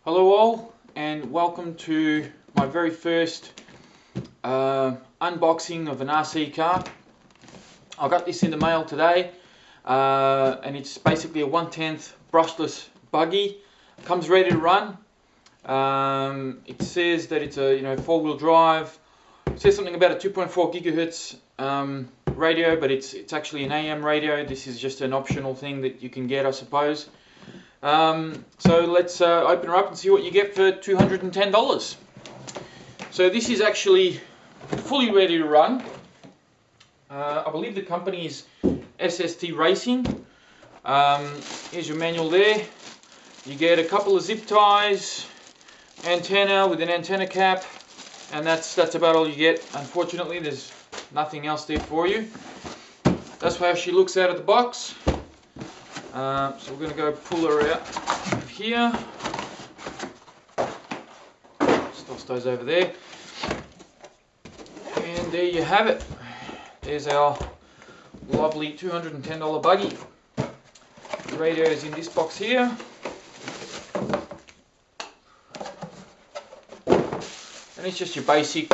Hello all, and welcome to my very first unboxing of an RC car. I got this in the mail today, and it's basically a 1/10 brushless buggy. Comes ready to run. It says that it's a four-wheel drive. It says something about a 2.4 gigahertz radio, but it's actually an AM radio. This is just an optional thing that you can get, I suppose. So let's open her up and see what you get for $210. So this is actually fully ready to run. I believe the company is SST Racing. Here's your manual there. You get a couple of zip ties, antenna with an antenna cap, and that's about all you get. Unfortunately, there's nothing else there for you. That's how she looks out of the box. So we're going to go pull her out of here. Just toss those over there. And there you have it. There's our lovely $210 buggy. The radio is in this box here. And it's just your basic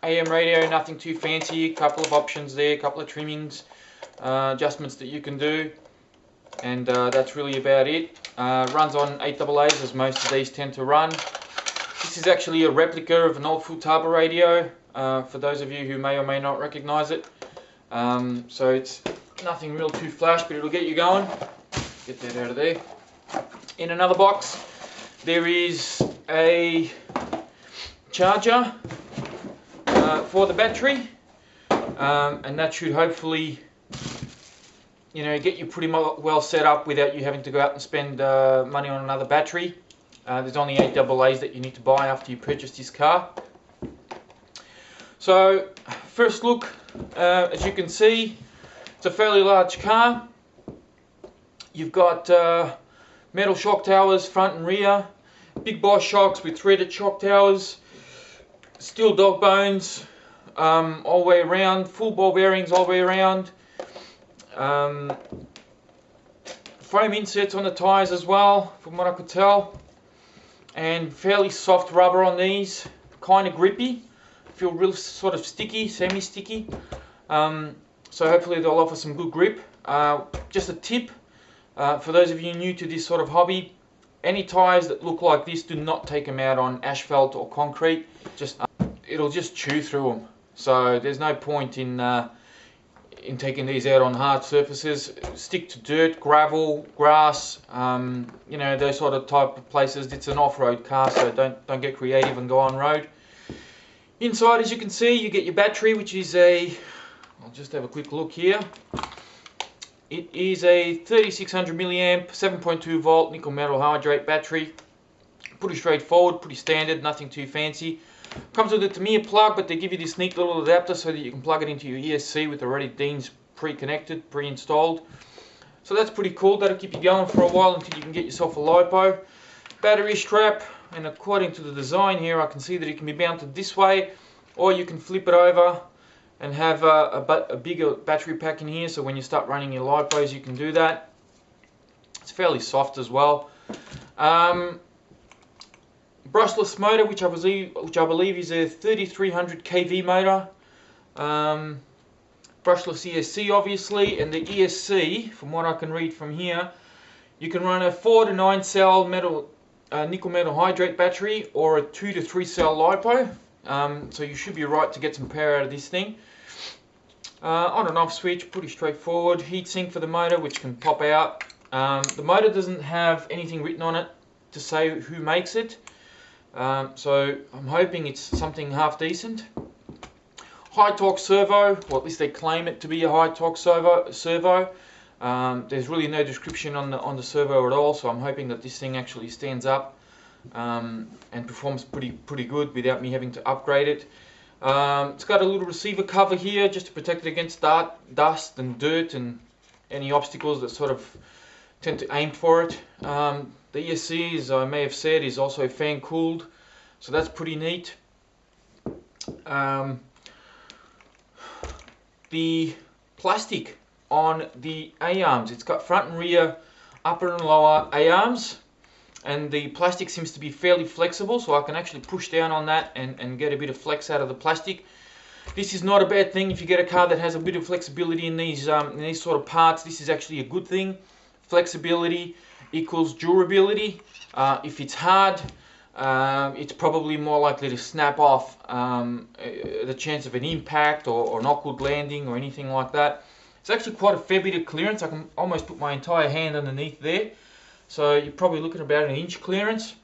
AM radio, nothing too fancy. A couple of options there, a couple of trimmings. Adjustments that you can do, and that's really about it. Runs on 8AA, as most of these tend to run. This is actually a replica of an old full turbo radio, for those of you who may or may not recognize it. So it's nothing real too flash, but it'll get you going. Get that out of there. In another box there is a charger for the battery, and that should hopefully get you pretty well set up without you having to go out and spend money on another battery. There's only 8AA's that you need to buy after you purchase this car. So first look, as you can see, it's a fairly large car. You've got metal shock towers front and rear, big boss shocks with threaded shock towers, steel dog bones all the way around, full ball bearings all the way around. Foam inserts on the tyres as well, from what I could tell, and fairly soft rubber on these, kind of grippy, feel real sort of sticky, semi-sticky, so hopefully they'll offer some good grip. Just a tip, for those of you new to this sort of hobby, any tyres that look like this, do not take them out on asphalt or concrete. It'll just chew through them, so there's no point in taking these out on hard surfaces. Stick to dirt, gravel, grass, those sort of type of places. It's an off-road car, so don't get creative and go on road. Inside, as you can see, you get your battery, which is I'll just have a quick look here. It is a 3600 milliamp, 7.2 volt nickel metal hydrate battery. Pretty straightforward, pretty standard, nothing too fancy. Comes with a Tamiya plug, but they give you this neat little adapter so that you can plug it into your ESC with already Dean's pre-connected, pre-installed. So that's pretty cool. That'll keep you going for a while until you can get yourself a LiPo. Battery strap, and according to the design here, I can see that it can be mounted this way, or you can flip it over and have a bigger battery pack in here, so when you start running your LiPos you can do that. It's fairly soft as well. Brushless motor, which I believe is a 3300 kV motor. Brushless ESC, obviously, and the ESC, from what I can read from here, you can run a 4 to 9 cell nickel metal hydrate battery, or a 2 to 3 cell LiPo. So you should be right to get some power out of this thing. On and off switch, pretty straightforward. Heatsink for the motor, which can pop out. The motor doesn't have anything written on it to say who makes it. So I'm hoping it's something half decent. High torque servo, or at least they claim it to be a high torque servo. There's really no description on the servo at all, so I'm hoping that this thing actually stands up and performs pretty good without me having to upgrade it. It's got a little receiver cover here just to protect it against dust and dirt and any obstacles that sort of tend to aim for it. The ESC, as I may have said, is also fan cooled, so that's pretty neat. The plastic on the A-arms, it's got front and rear upper and lower A-arms, and the plastic seems to be fairly flexible, so I can actually push down on that and get a bit of flex out of the plastic. This is not a bad thing if you get a car that has a bit of flexibility in these sort of parts. This is actually a good thing. Flexibility equals durability. If it's hard, it's probably more likely to snap off. The chance of an impact or an awkward landing or anything like that. It's actually quite a fair bit of clearance. I can almost put my entire hand underneath there. So you're probably looking at about an inch clearance.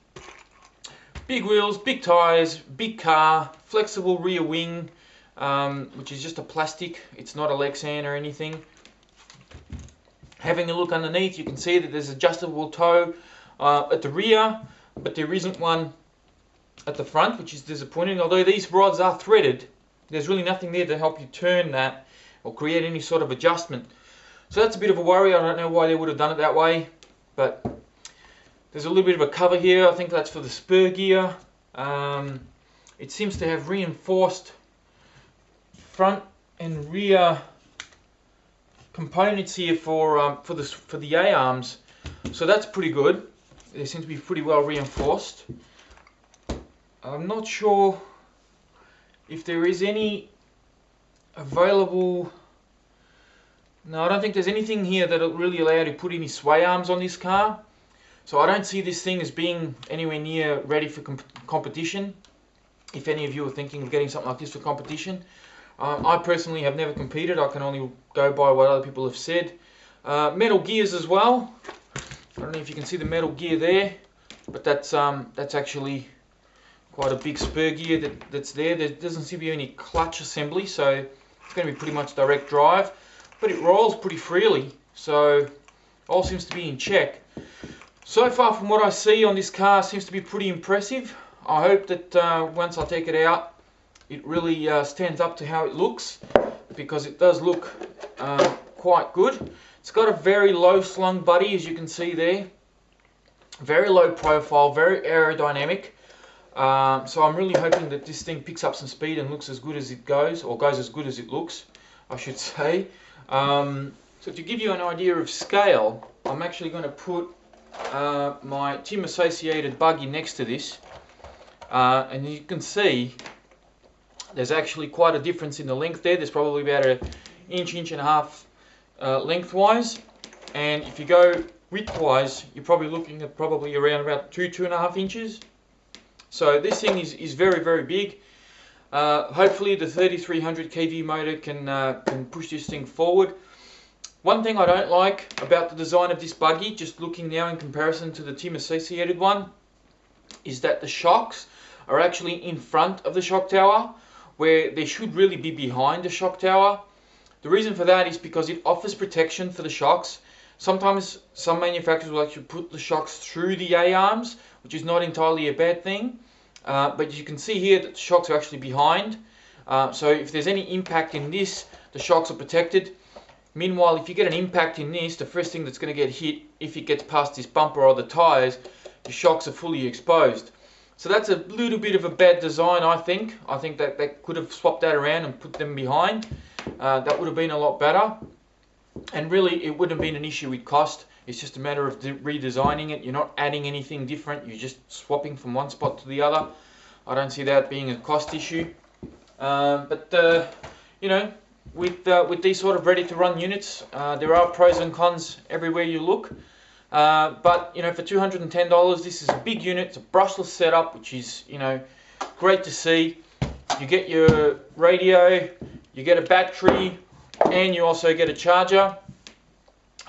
Big wheels, big tyres, big car, flexible rear wing, which is just a plastic. It's not a Lexan or anything. Having a look underneath, you can see that there's adjustable toe at the rear, but there isn't one at the front, which is disappointing. Although these rods are threaded, there's really nothing there to help you turn that or create any sort of adjustment. So that's a bit of a worry. I don't know why they would have done it that way, but there's a little bit of a cover here. I think that's for the spur gear. It seems to have reinforced front and rear components here for the A-arms, so that's pretty good. They seem to be pretty well reinforced. I'm not sure if there is any available. No, I don't think there's anything here that'll really allow you to put any sway arms on this car. So I don't see this thing as being anywhere near ready for competition. If any of you are thinking of getting something like this for competition. I personally have never competed. I can only go by what other people have said. Metal gears as well. I don't know if you can see the metal gear there, but that's actually quite a big spur gear that's there. There doesn't seem to be any clutch assembly, so it's going to be pretty much direct drive. But it rolls pretty freely, so all seems to be in check. So far from what I see on this car, seems to be pretty impressive. I hope that once I take it out, it really stands up to how it looks, because it does look quite good. It's got a very low slung body, as you can see there. Very low profile, very aerodynamic. So I'm really hoping that this thing picks up some speed and looks as good as it goes, or goes as good as it looks, I should say. So to give you an idea of scale, I'm actually going to put my Tim associated buggy next to this, and you can see there's actually quite a difference in the length there. There's probably about an inch and a half lengthwise, and if you go widthwise, you're probably looking at probably around about 2.5 inches. So this thing is very, very big. Hopefully the 3300 kV motor can push this thing forward. One thing I don't like about the design of this buggy, just looking now in comparison to the Tim associated one, is that the shocks are actually in front of the shock tower, where they should really be behind the shock tower. The reason for that is because it offers protection for the shocks. Sometimes some manufacturers will actually put the shocks through the A-arms, which is not entirely a bad thing. But you can see here that the shocks are actually behind. So if there's any impact in this, the shocks are protected. Meanwhile, if you get an impact in this, the first thing that's going to get hit, if it gets past this bumper or the tyres, your shocks are fully exposed. So that's a little bit of a bad design, I think. I think that they could have swapped that around and put them behind. That would have been a lot better. And really, it wouldn't have been an issue with cost. It's just a matter of redesigning it. You're not adding anything different. You're just swapping from one spot to the other. I don't see that being a cost issue. You know, with these sort of ready-to-run units, there are pros and cons everywhere you look. But you know, for $210, this is a big unit. It's a brushless setup, which is, you know, great to see. You get your radio, you get a battery, and you also get a charger.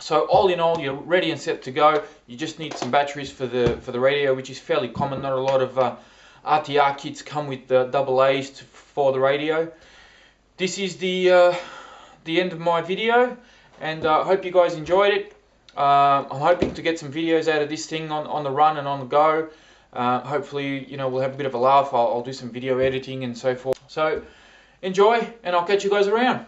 So all in all, you're ready and set to go. You just need some batteries for the radio, which is fairly common. Not a lot of RTR kits come with AA's for the radio. This is the end of my video, and I hope you guys enjoyed it. I'm hoping to get some videos out of this thing on the run and on the go. Hopefully, you know, we'll have a bit of a laugh. I'll do some video editing and so forth. So enjoy, and I'll catch you guys around.